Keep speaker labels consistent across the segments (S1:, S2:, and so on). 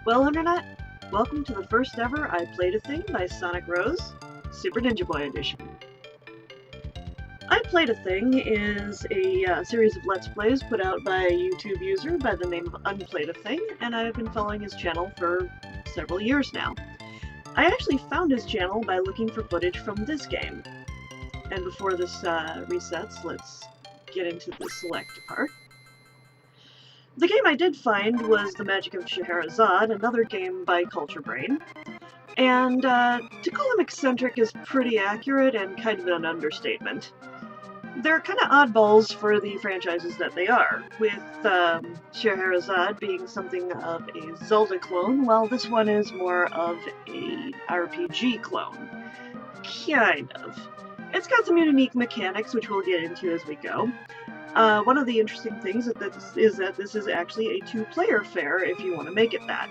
S1: Well, Internet, welcome to the first ever I Played a Thing by Sonic Rose, Super Ninja Boy Edition. I Played a Thing is a series of Let's Plays put out by a YouTube user by the name of UnPlayedAThing, and I've been following his channel for several years now. I actually found his channel by looking for footage from this game. And before this resets, let's get into the select part. The game I did find was the Magic of Scheherazade, another game by Culture Brain. And to call him eccentric is pretty accurate and kind of an understatement. They're kind of oddballs for the franchises that they are, with Scheherazade being something of a Zelda clone, while this one is more of a RPG clone. Kind of. It's got some unique mechanics, which we'll get into as we go. One of the interesting things is that this is actually a two-player affair if you want to make it that.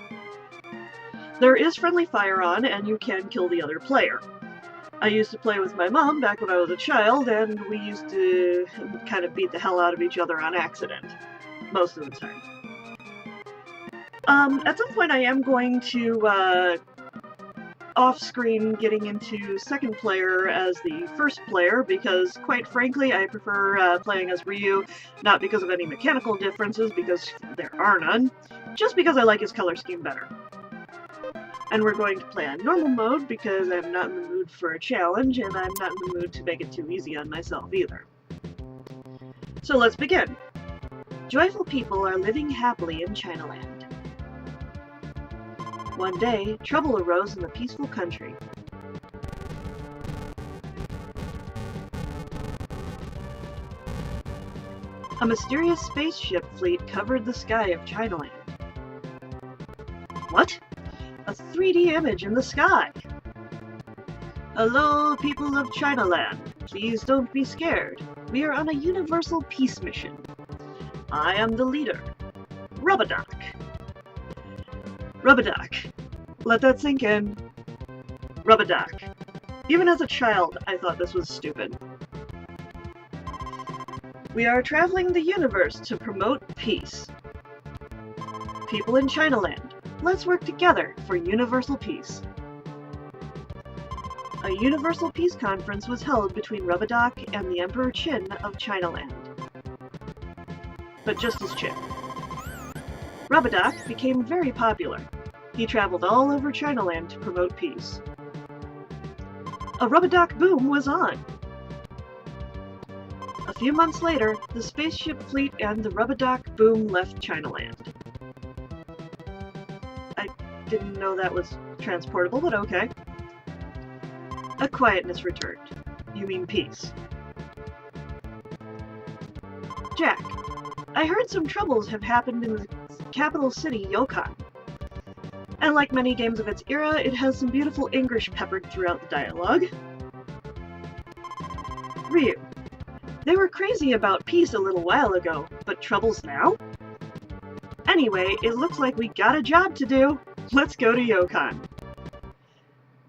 S1: There is friendly fire on, and you can kill the other player. I used to play with my mom back when I was a child, and we used to kind of beat the hell out of each other on accident. Most of the time. At some point I am going to, off-screen getting into second player as the first player, because quite frankly I prefer playing as Ryu, not because of any mechanical differences, because there are none, just because I like his color scheme better. And we're going to play on normal mode because I'm not in the mood for a challenge, and I'm not in the mood to make it too easy on myself either. So let's begin. Joyful people are living happily in Chinaland. One day, trouble arose in the peaceful country. A mysterious spaceship fleet covered the sky of Chinaland. What? A 3D image in the sky! Hello, people of Chinaland. Please don't be scared. We are on a universal peace mission. I am the leader, Rubadoc. Rubadoc. Let that sink in. Rubadoc. Even as a child, I thought this was stupid. We are traveling the universe to promote peace. People in Chinaland, let's work together for universal peace. A universal peace conference was held between Rubadoc and the Emperor Qin of Chinaland. But just as Qin. Rubadoc became very popular. He traveled all over Chinaland to promote peace. A Rubadoc boom was on. A few months later, the spaceship fleet and the Rubadoc boom left Chinaland. I didn't know that was transportable, but okay. A quietness returned. You mean peace. Jack, I heard some troubles have happened in the capital city, Yokan. And like many games of its era, it has some beautiful English peppered throughout the dialogue. Ryu. They were crazy about peace a little while ago, but troubles now? Anyway, it looks like we got a job to do. Let's go to Yokan.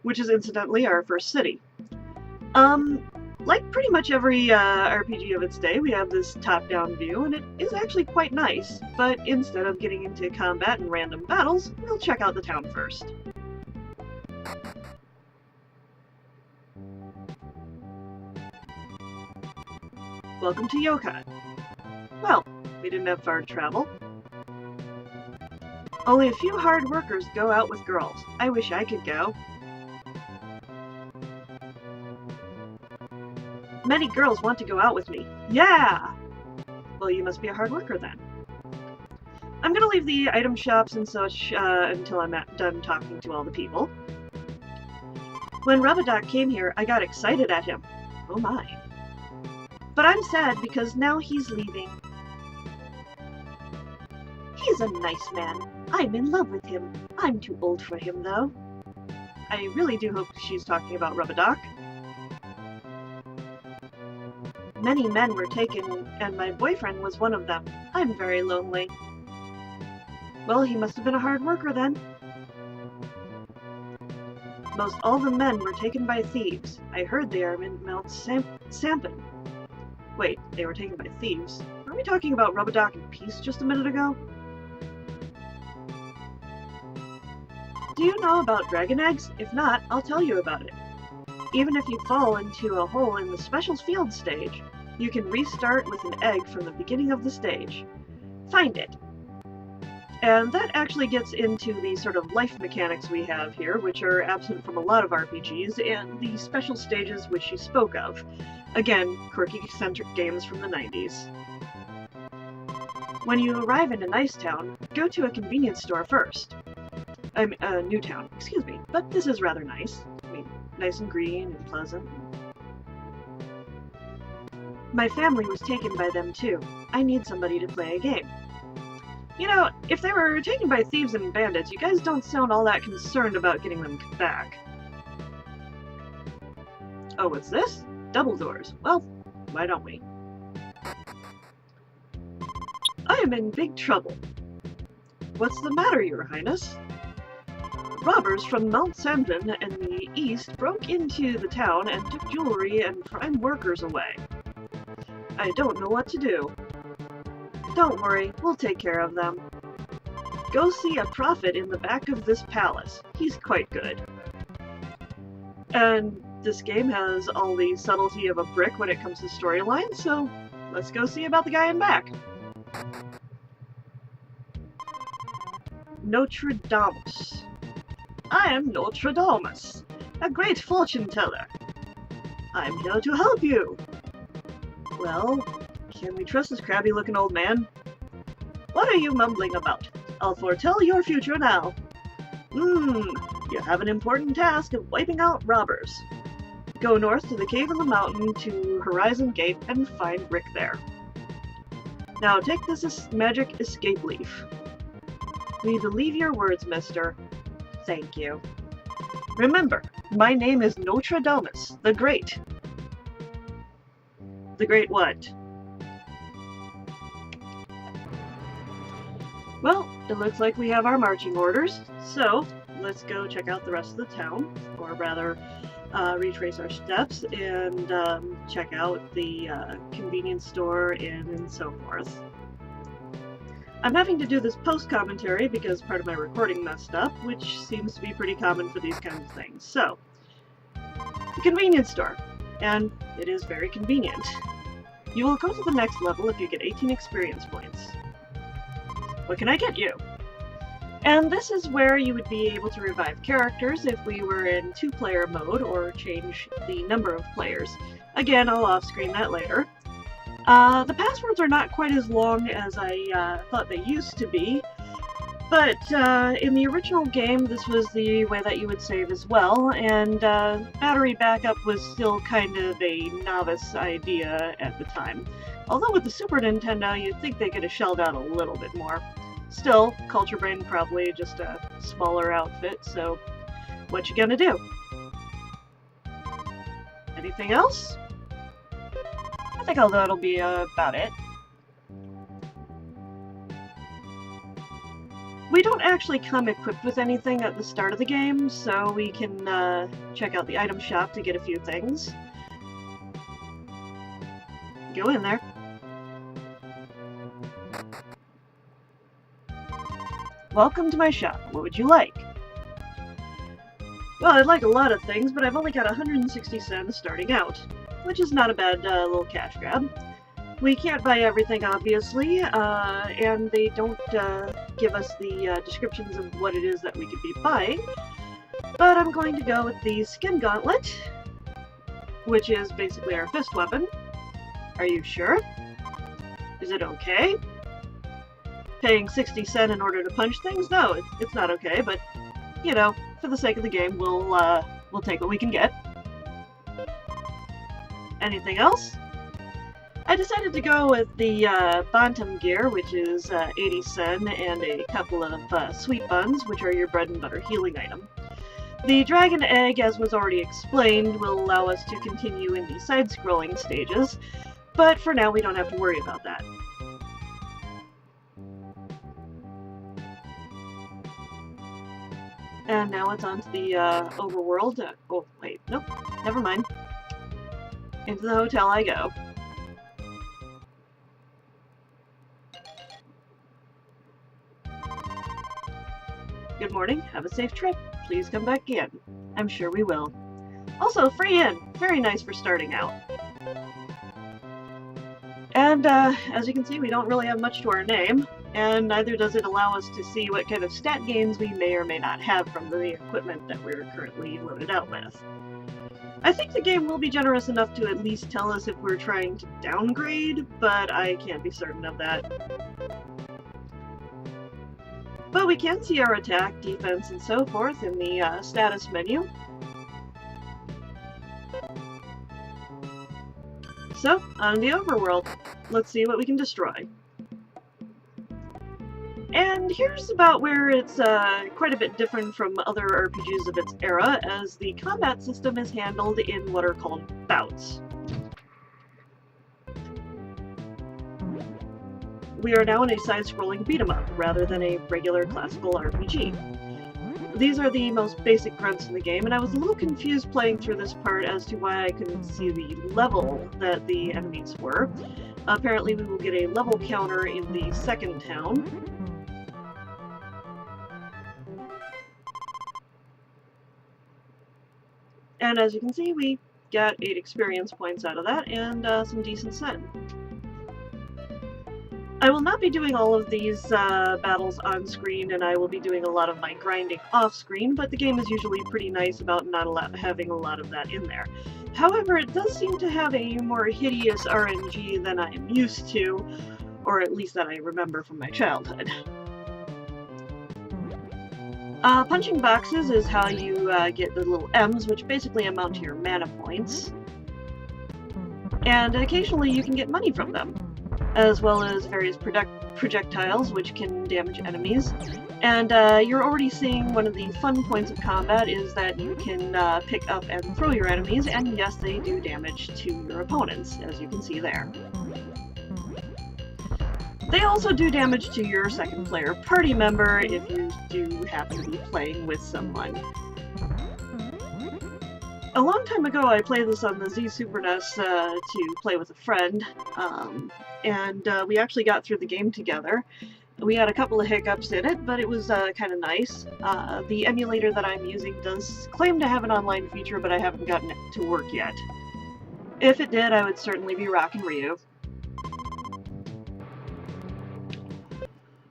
S1: Which is incidentally our first city. Like pretty much every RPG of its day, we have this top-down view, and it is actually quite nice, but instead of getting into combat and random battles, we'll check out the town first. Welcome to Yokan. Well, we didn't have far to travel. Only a few hard workers go out with girls. I wish I could go. Many girls want to go out with me. Yeah! Well, you must be a hard worker then. I'm gonna leave the item shops and such until I'm done talking to all the people. When Rubadoc came here, I got excited at him. Oh my. But I'm sad because now he's leaving. He's a nice man. I'm in love with him. I'm too old for him, though. I really do hope she's talking about Rubadoc. Many men were taken, and my boyfriend was one of them. I'm very lonely. Well, he must have been a hard worker then. Most all the men were taken by thieves. I heard they are in Mount Sampan. Wait, they were taken by thieves? Weren't we talking about Rubadoc and peace just a minute ago? Do you know about dragon eggs? If not, I'll tell you about it. Even if you fall into a hole in the special field stage, you can restart with an egg from the beginning of the stage. Find it. And that actually gets into the sort of life mechanics we have here, which are absent from a lot of RPGs, and the special stages which she spoke of. Again, quirky, eccentric games from the 90s. When you arrive in a nice town, go to a convenience store first. New town, excuse me, but this is rather nice. I mean, nice and green and pleasant. My family was taken by them too. I need somebody to play a game. You know, if they were taken by thieves and bandits, you guys don't sound all that concerned about getting them back. Oh, what's this? Double doors. Well, why don't we? I am in big trouble. What's the matter, Your Highness? Robbers from Mount Sandvin and the east broke into the town and took jewelry and prime workers away. I don't know what to do. Don't worry, we'll take care of them. Go see a prophet in the back of this palace. He's quite good. And this game has all the subtlety of a brick when it comes to storyline, so let's go see about the guy in back. Nostradamus. I am Nostradamus, a great fortune teller. I'm here to help you. Well, can we trust this crabby-looking old man? What are you mumbling about? I'll foretell your future now. You have an important task of wiping out robbers. Go north to the cave in the mountain to Horizon Gate and find Rick there. Now take this magic escape leaf. We believe your words, mister. Thank you. Remember, my name is Nostradamus, the Great. The Great what? Well, it looks like we have our marching orders, so let's go check out the rest of the town, or rather, retrace our steps and check out the convenience store and so forth. I'm having to do this post-commentary because part of my recording messed up, which seems to be pretty common for these kinds of things. So, the convenience store, and it is very convenient. You will go to the next level if you get 18 experience points. What can I get you? And this is where you would be able to revive characters if we were in 2-player mode, or change the number of players. Again, I'll off-screen that later. The passwords are not quite as long as I thought they used to be, but in the original game this was the way that you would save as well, and battery backup was still kind of a novice idea at the time. Although with the Super Nintendo you'd think they could have shelled out a little bit more. Still, Culture Brain probably just a smaller outfit, so what you gonna do? Anything else? I think that'll be about it. We don't actually come equipped with anything at the start of the game, so we can check out the item shop to get a few things. Go in there. Welcome to my shop. What would you like? Well, I'd like a lot of things, but I've only got 160 cents starting out, which is not a bad little cash grab. We can't buy everything, obviously, and they don't give us the descriptions of what it is that we could be buying, but I'm going to go with the Skin Gauntlet, which is basically our fist weapon. Are you sure? Is it okay? Paying 60 cents in order to punch things? No, it's not okay, but, you know, for the sake of the game, we'll take what we can get. Anything else? I decided to go with the Bantam gear, which is 80 cents, and a couple of sweet buns, which are your bread and butter healing item. The Dragon Egg, as was already explained, will allow us to continue in the side-scrolling stages, but for now we don't have to worry about that. And now it's on to the Overworld. Oh, wait, nope, never mind. Into the hotel I go. Good morning, have a safe trip. Please come back again. I'm sure we will. Also, free in. Very nice for starting out. And as you can see, we don't really have much to our name, and neither does it allow us to see what kind of stat gains we may or may not have from the equipment that we're currently loaded out with. I think the game will be generous enough to at least tell us if we're trying to downgrade, but I can't be certain of that. But we can see our attack, defense, and so forth in the status menu. So, on the Overworld, let's see what we can destroy. And here's about where it's quite a bit different from other RPGs of its era, as the combat system is handled in what are called bouts. We are now in a side-scrolling beat-em-up, rather than a regular classical RPG. These are the most basic grunts in the game, and I was a little confused playing through this part as to why I couldn't see the level that the enemies were. Apparently we will get a level counter in the second town. And as you can see, we got 8 experience points out of that, and some decent sen. I will not be doing all of these battles on screen, and I will be doing a lot of my grinding off screen, but the game is usually pretty nice about not having a lot of that in there. However, it does seem to have a more hideous RNG than I am used to, or at least that I remember from my childhood. Punching boxes is how you get the little M's, which basically amount to your mana points. And occasionally you can get money from them, as well as various projectiles, which can damage enemies. And you're already seeing one of the fun points of combat is that you can pick up and throw your enemies, and yes, they do damage to your opponents, as you can see there. They also do damage to your second player party member if you do happen to be playing with someone. A long time ago I played this on the Z Super NES to play with a friend, and we actually got through the game together. We had a couple of hiccups in it, but it was kind of nice. The emulator that I'm using does claim to have an online feature, but I haven't gotten it to work yet. If it did, I would certainly be rocking Ryu.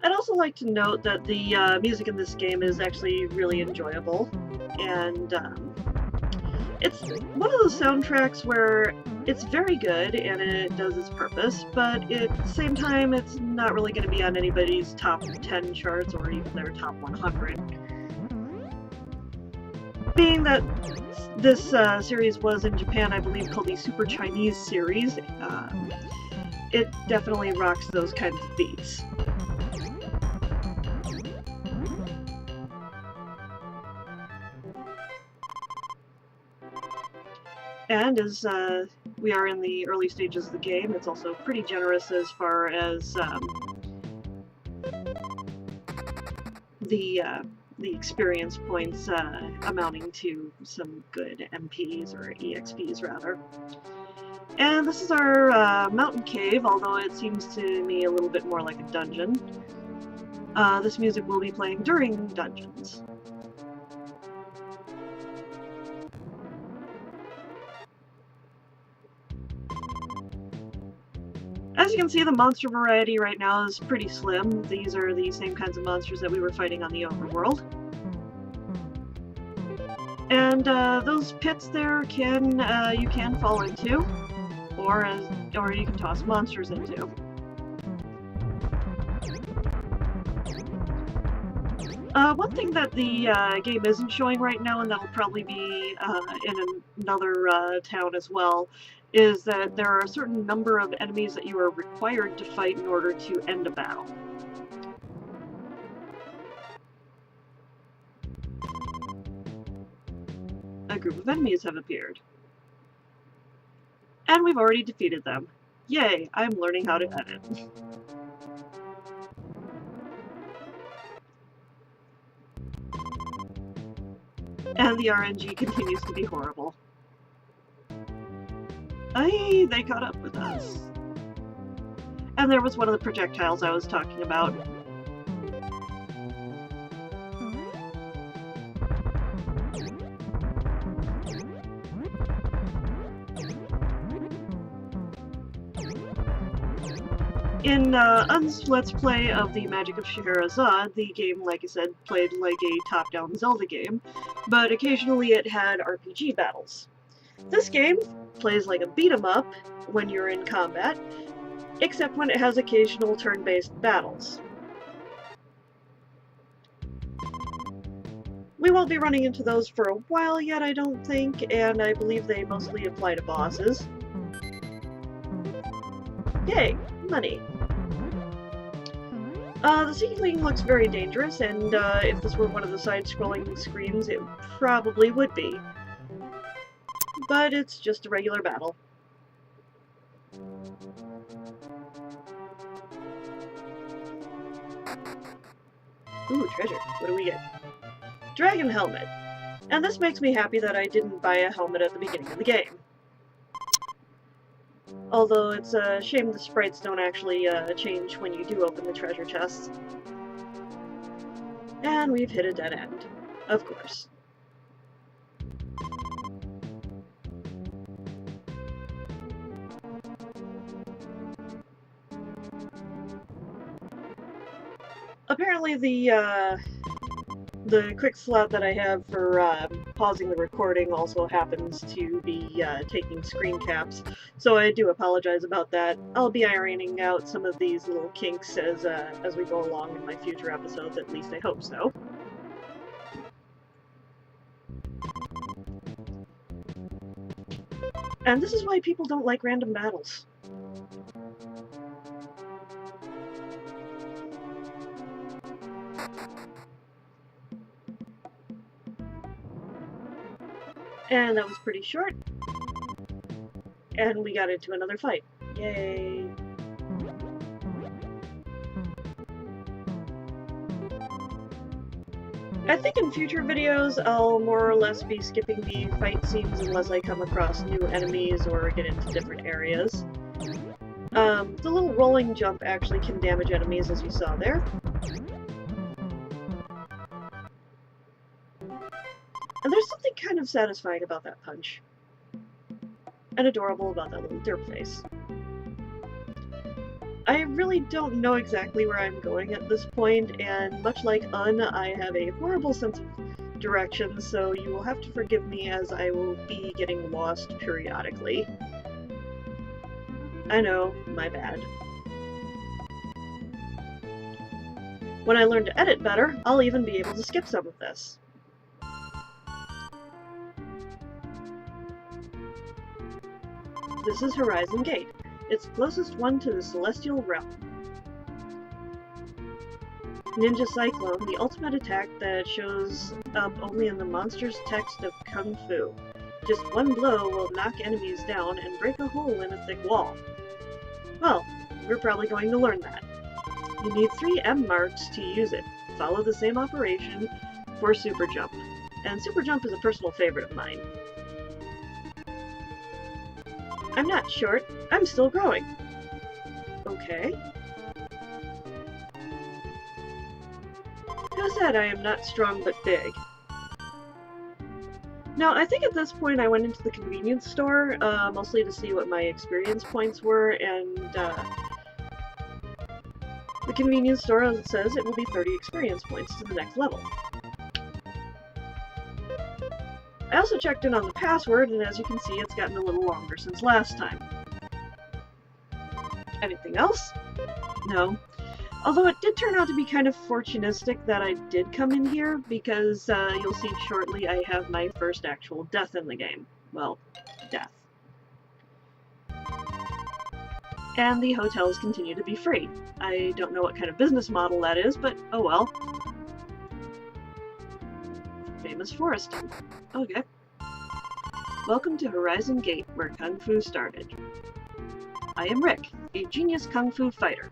S1: I'd also like to note that the music in this game is actually really enjoyable, and it's one of those soundtracks where it's very good and it does its purpose, but at the same time it's not really going to be on anybody's top 10 charts or even their top 100. Being that this series was in Japan, I believe, called the Super Chinese series, it definitely rocks those kinds of beats. And as we are in the early stages of the game, it's also pretty generous as far as the experience points amounting to some good MPs, or EXPs rather. And this is our mountain cave, although it seems to me a little bit more like a dungeon. This music will be playing during dungeons. As you can see, the monster variety right now is pretty slim. These are the same kinds of monsters that we were fighting on the Overworld. And those pits there you can fall into, or you can toss monsters into. One thing that the game isn't showing right now, and that'll probably be in another town as well, is that there are a certain number of enemies that you are required to fight in order to end a battle. A group of enemies have appeared. And we've already defeated them. Yay, I'm learning how to edit. And the RNG continues to be horrible. Hey, they caught up with us. And there was one of the projectiles I was talking about. In Un's Let's Play of the Magic of Scheherazade, the game, like I said, played like a top-down Zelda game, but occasionally it had RPG battles. This game plays like a beat-em-up when you're in combat, except when it has occasional turn-based battles. We won't be running into those for a while yet, I don't think, and I believe they mostly apply to bosses. Yay! Money. The ceiling looks very dangerous, and if this were one of the side-scrolling screens, it probably would be. But it's just a regular battle. Ooh, treasure. What do we get? Dragon helmet. And this makes me happy that I didn't buy a helmet at the beginning of the game. Although it's a shame the sprites don't actually change when you do open the treasure chests. And we've hit a dead end. Of course. Apparently the quick slot that I have for pausing the recording also happens to be taking screen caps, so I do apologize about that. I'll be ironing out some of these little kinks as we go along in my future episodes, at least I hope so. And this is why people don't like random battles. And that was pretty short. And we got into another fight. Yay! I think in future videos I'll more or less be skipping the fight scenes unless I come across new enemies or get into different areas. The little rolling jump actually can damage enemies, as you saw there. And there's something kind of satisfying about that punch. And adorable about that little derp face. I really don't know exactly where I'm going at this point, and much like Un, I have a horrible sense of direction, so you will have to forgive me as I will be getting lost periodically. I know, my bad. When I learn to edit better, I'll even be able to skip some of this. This is Horizon Gate. It's the closest one to the Celestial Realm. Ninja Cyclone, the ultimate attack that shows up only in the monster's text of Kung Fu. Just one blow will knock enemies down and break a hole in a thick wall. Well, we're probably going to learn that. You need 3 M marks to use it. Follow the same operation for Super Jump. And Super Jump is a personal favorite of mine. I'm not short, I'm still growing. Okay. Who said I am not strong but big? Now, I think at this point I went into the convenience store, mostly to see what my experience points were, and the convenience store, as it says, it will be 30 experience points to the next level. I also checked in on the password, and as you can see, it's gotten a little longer since last time. Anything else? No. Although it did turn out to be kind of fortunistic that I did come in here, because you'll see shortly I have my first actual death in the game. Well, death. And the hotels continue to be free. I don't know what kind of business model that is, but oh well. Famous forest. Okay. Welcome to Horizon Gate, where Kung Fu started. I am Rick, a genius Kung Fu fighter.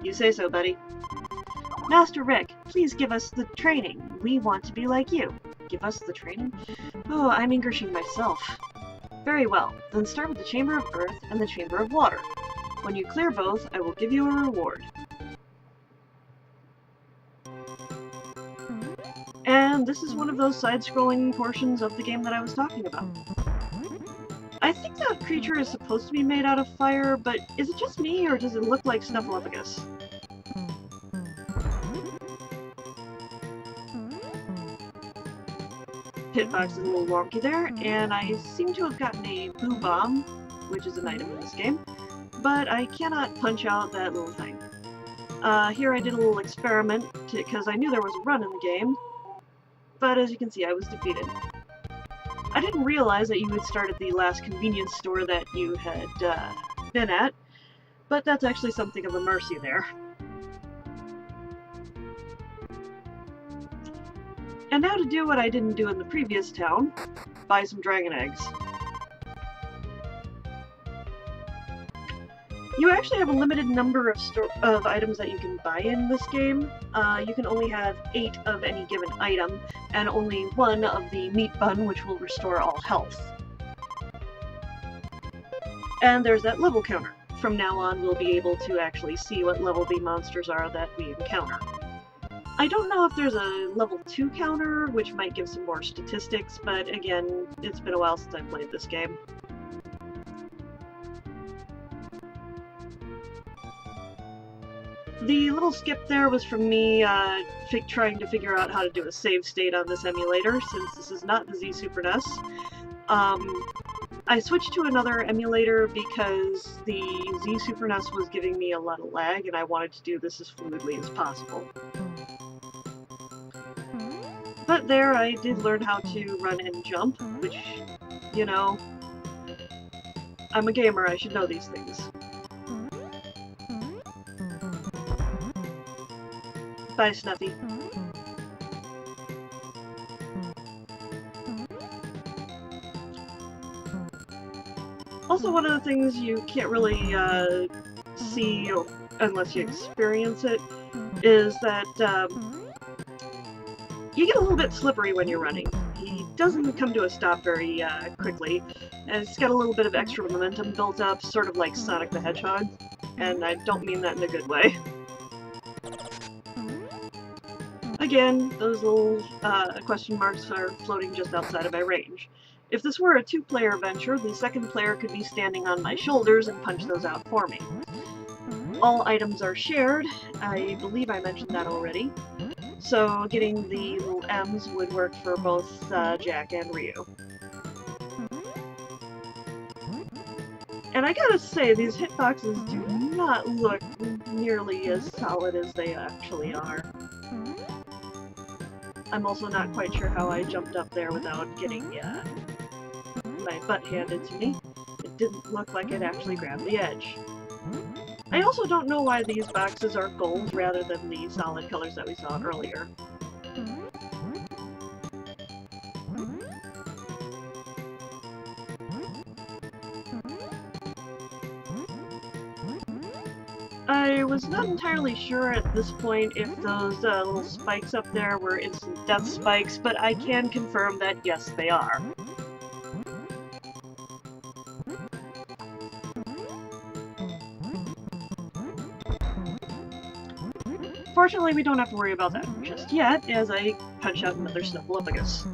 S1: You say so, buddy. Master Rick, please give us the training. We want to be like you. Give us the training? Oh, I'm Englishing myself. Very well, then start with the Chamber of Earth and the Chamber of Water. When you clear both, I will give you a reward. And this is one of those side-scrolling portions of the game that I was talking about. I think that creature is supposed to be made out of fire, but is it just me, or does it look like Snuffleupagus? Hitbox is a little wonky there, and I seem to have gotten a Boo Bomb, which is an item in this game, but I cannot punch out that little thing. Here I did a little experiment, because I knew there was a run in the game, but as you can see, I was defeated. I didn't realize that you would start at the last convenience store that you had been at, but that's actually something of a mercy there. And now to do what I didn't do in the previous town, buy some dragon eggs. You actually have a limited number of items that you can buy in this game. You can only have 8 of any given item, and only 1 of the meat bun, which will restore all health. And there's that level counter. From now on, we'll be able to actually see what level the monsters are that we encounter. I don't know if there's a level 2 counter, which might give some more statistics, but again, it's been a while since I've played this game. The little skip there was from me trying to figure out how to do a save state on this emulator, since this is not the Z Super NES. I switched to another emulator because the Z Super NES was giving me a lot of lag, and I wanted to do this as fluidly as possible. But there I did learn how to run and jump, which, you know, I'm a gamer, I should know these things. Bye, Snuffy. Also, one of the things you can't really see unless you experience it is that you get a little bit slippery when you're running. He doesn't come to a stop very quickly, and it's got a little bit of extra momentum built up, sort of like Sonic the Hedgehog, and I don't mean that in a good way. Again, those little question marks are floating just outside of my range. If this were a 2-player venture, the second player could be standing on my shoulders and punch those out for me. All items are shared. I believe I mentioned that already. So getting the little M's would work for both Jack and Ryu. And I gotta say, these hitboxes do not look nearly as solid as they actually are. I'm also not quite sure how I jumped up there without getting my butt handed to me. It didn't look like it actually grabbed the edge. I also don't know why these boxes are gold rather than the solid colors that we saw earlier. I was not entirely sure at this point if those little spikes up there were instant death spikes, but I can confirm that yes, they are. Fortunately, we don't have to worry about that just yet, as I punch out another Snuffleupagus.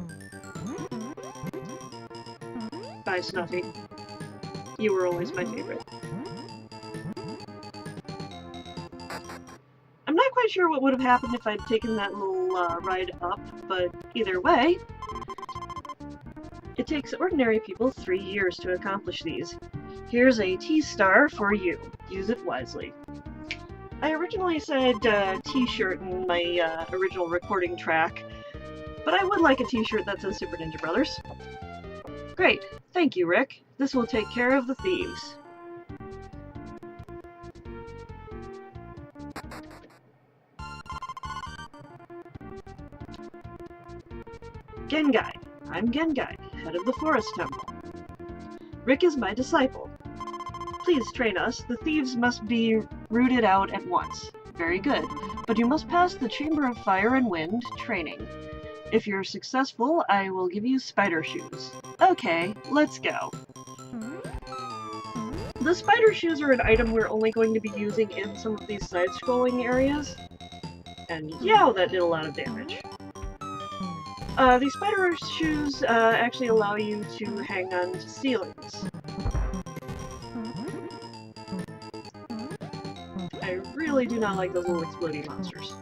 S1: Bye, Snuffy. You were always my favorite. I'm not quite sure what would have happened if I'd taken that little ride up, but either way, it takes ordinary people 3 years to accomplish these. Here's a T-star for you. Use it wisely. I originally said T-shirt in my original recording track, but I would like a T-shirt that says Super Ninja Brothers. Great. Thank you, Rick. This will take care of the thieves. Gengai. I'm Gengai, head of the Forest Temple. Rick is my disciple. Please train us. The thieves must be rooted out at once. Very good. But you must pass the Chamber of Fire and Wind training. If you're successful, I will give you spider shoes. Okay, let's go. The spider shoes are an item we're only going to be using in some of these side-scrolling areas. And yow, that did a lot of damage. These spider shoes actually allow you to hang on to ceilings. really do not like those little exploding monsters.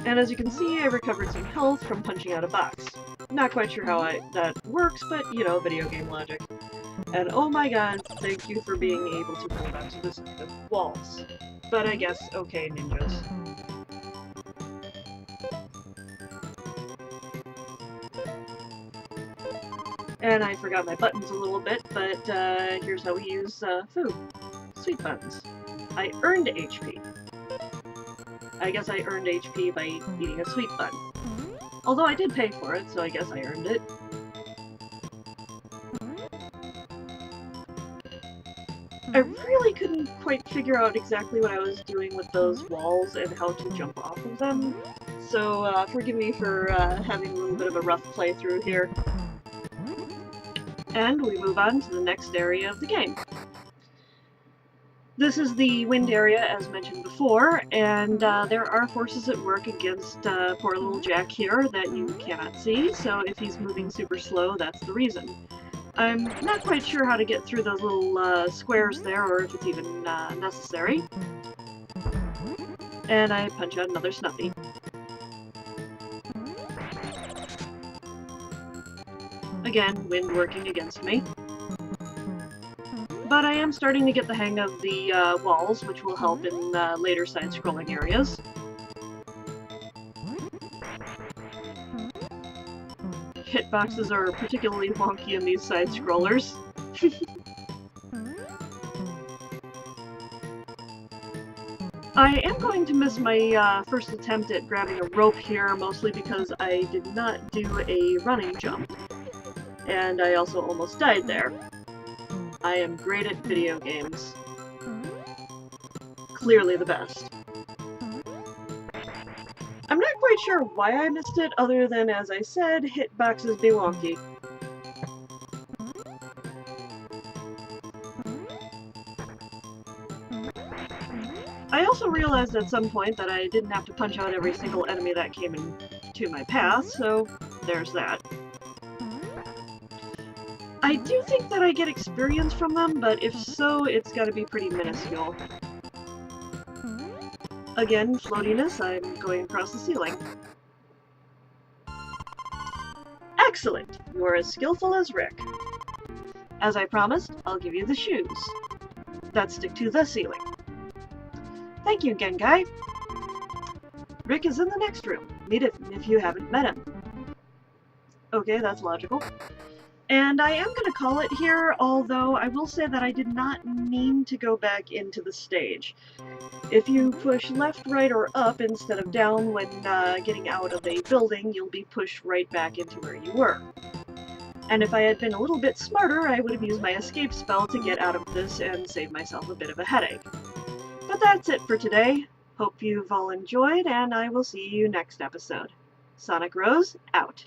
S1: And as you can see, I recovered some health from punching out a box. Not quite sure how that works, but, you know, video game logic. And oh my god, thank you for being able to hold onto the walls. But I guess, okay, ninjas. And I forgot my buttons a little bit, but here's how we use food. Sweet buttons. I earned HP. I guess I earned HP by eating a sweet bun. Although I did pay for it, so I guess I earned it. I really couldn't quite figure out exactly what I was doing with those walls and how to jump off of them. So forgive me for having a little bit of a rough playthrough here. And we move on to the next area of the game. This is the wind area, as mentioned before, and there are forces at work against poor little Jack here that you cannot see, so if he's moving super slow, that's the reason. I'm not quite sure how to get through those little squares there, or if it's even necessary. And I punch out another Snuffy. Again, wind working against me. But I am starting to get the hang of the walls, which will help in later side-scrolling areas. Hitboxes are particularly wonky in these side-scrollers. I am going to miss my first attempt at grabbing a rope here, mostly because I did not do a running jump. And I also almost died there. I am great at video games. Clearly the best. I'm not quite sure why I missed it, other than, as I said, hitboxes be wonky. I also realized at some point that I didn't have to punch out every single enemy that came into my path, so there's that. I do think that I get experience from them, but if so, it's gotta be pretty minuscule. Again, floatiness, I'm going across the ceiling. Excellent! You're as skillful as Rick. As I promised, I'll give you the shoes that stick to the ceiling. Thank you, Genkai. Rick is in the next room. Meet him if you haven't met him. Okay, that's logical. And I am going to call it here, although I will say that I did not mean to go back into the stage. If you push left, right, or up instead of down when getting out of a building, you'll be pushed right back into where you were. And if I had been a little bit smarter, I would have used my escape spell to get out of this and save myself a bit of a headache. But that's it for today. Hope you've all enjoyed, and I will see you next episode. Sonic Rose, out.